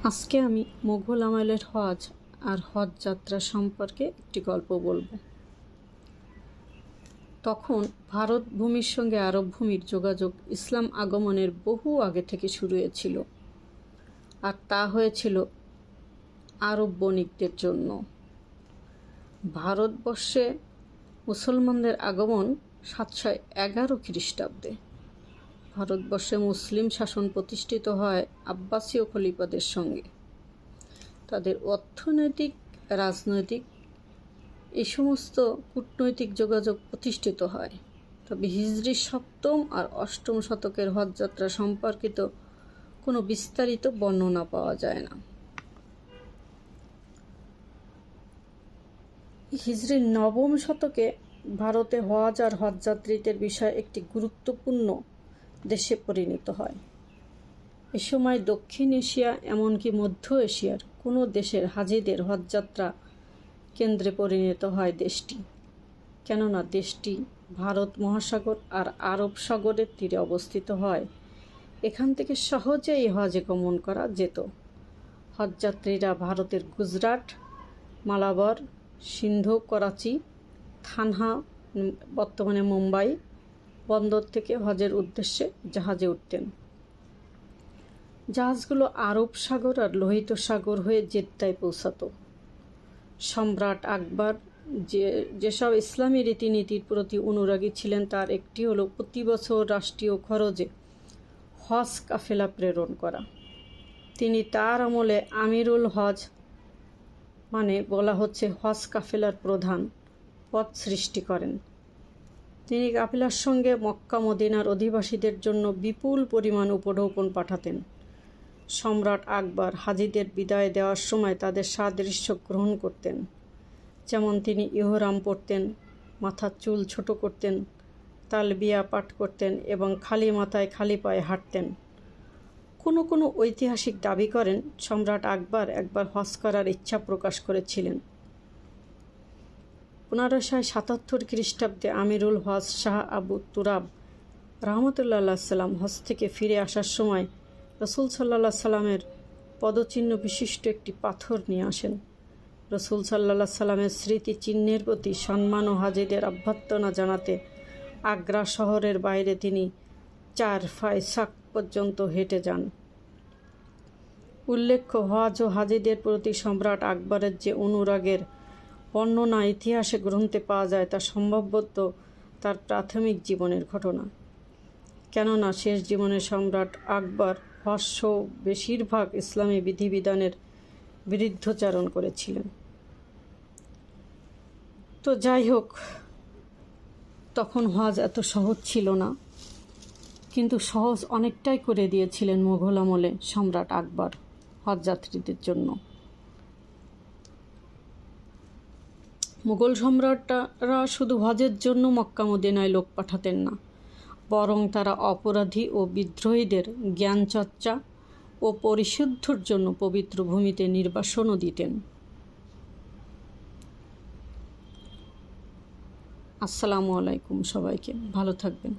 আজকে আমি মুঘল আমলের হজ আর হজ যাত্রা সম্পর্কে একটি গল্প বলবো। তখন ভারত ভূমির সঙ্গে আরব ভূমির যোগাযোগ ইসলাম আগমনের বহু আগে থেকে শুরু হয়েছিল, আর তা হয়েছিল আরব বণিকদের জন্য। ভারতবর্ষে মুসলমানদের আগমন 711 খ্রিস্টাব্দে। ভারতবর্ষে মুসলিম শাসন প্রতিষ্ঠিত হয় আব্বাসীয় খলিফাদের সঙ্গে। তাদের অর্থনৈতিক, রাজনৈতিক এই সমস্ত কূটনৈতিক যোগাযোগ প্রতিষ্ঠিত হয়। তবে হিজরি 7ম আর 8ম শতকের হজ যাত্রা সম্পর্কিত কোনো বিস্তারিত বর্ণনা পাওয়া যায় না। হিজরি 9ম শতকে ভারতে হজ আর হজযাত্রীদের বিষয়ে একটি গুরুত্বপূর্ণ দেশে পরিণত হয়। এ সময় দক্ষিণ এশিয়া এমনকি মধ্য এশিয়ার কোনো দেশের হাজিদের হজযাত্রা কেন্দ্রে পরিণত হয় দেশটি। কেননা দেশটি ভারত মহাসাগর আর আরব সাগরের তীরে অবস্থিত হয়। এখান থেকে সহজেই হজে গমন করা যেত। হজযাত্রীরা ভারতের গুজরাট, মালাবার, সিন্ধু, করাচি, থানহা বর্তমানে মুম্বাই বন্দর থেকে হজের উদ্দেশ্যে জাহাজে উঠতেন। জাহাজগুলো আরব সাগর আর লোহিত সাগর হয়ে জেদ্দায় পৌঁছাত। সম্রাট আকবর যেসব ইসলামী রীতিনীতির প্রতি অনুরাগী ছিলেন তার একটি হলো প্রতি বছর রাষ্ট্রীয় খরচে হজ কাফেলা প্রেরণ করা। তিনি তার আমলে আমিরুল হজ, মানে বলা হচ্ছে হজ কাফেলার প্রধান, পদ সৃষ্টি করেন। তিনি কাফেলার সঙ্গে মক্কা মদিনার অধিবাসীদের জন্য বিপুল পরিমাণ উপঢৌকন পাঠাতেন। সম্রাট আকবর হাজিদের বিদায় দেওয়ার সময় তাদের সাদৃশ্য গ্রহণ করতেন। যেমন তিনি ইহরাম পরতেন, মাথার চুল ছোট করতেন, তালবিয়া পাঠ করতেন এবং খালি মাথায় খালি পায়ে হাঁটতেন। কোনো কোনো ঐতিহাসিক দাবি করেন সম্রাট আকবর একবার হজ করার ইচ্ছা প্রকাশ করেছিলেন। 1577 খ্রিস্টাব্দে আমিরুল হজ শাহ আবু তুরাব রহমতুল্লাহ সাল্লাম হজ থেকে ফিরে আসার সময় রসুল সাল্লাহ সাল্লামের পদচিহ্ন বিশিষ্ট একটি পাথর নিয়ে আসেন। রসুল সাল্লাহ সাল্লামের স্মৃতিচিহ্নের প্রতি সম্মান ও হাজিদের অভ্যর্থনা জানাতে আগ্রা শহরের বাইরে তিনি 4 ফায়সাক পর্যন্ত হেঁটে যান। উল্লেখ্য, হজ ও হাজিদের প্রতি সম্রাট আকবরের যে অনুরাগের বর্ণনা ইতিহাসে গ্রন্থে পাওয়া যায় তা সম্ভবত তার প্রাথমিক জীবনের ঘটনা। কেননা শেষ জীবনে সম্রাট আকবর হজসহ বেশিরভাগ ইসলামী বিধিবিধানের বিরুদ্ধাচরণ করেছিলেন। তো যাই হোক, তখন হজ এত সহজ ছিল না, কিন্তু সহজ অনেকটাই করে দিয়েছিলেন মুঘল আমলে সম্রাট আকবর হজযাত্রীদের জন্য। মুঘল সম্রাটরা শুধু হজের জন্য মক্কা মদিনায় লোক পাঠাতেন না, বরং তারা অপরাধী ও বিদ্রোহীদের জ্ঞান চর্চা ও পরিশুদ্ধর জন্য পবিত্র ভূমিতে নির্বাসনও দিতেন। আসসালামু আলাইকুম, সবাইকে ভালো থাকবেন।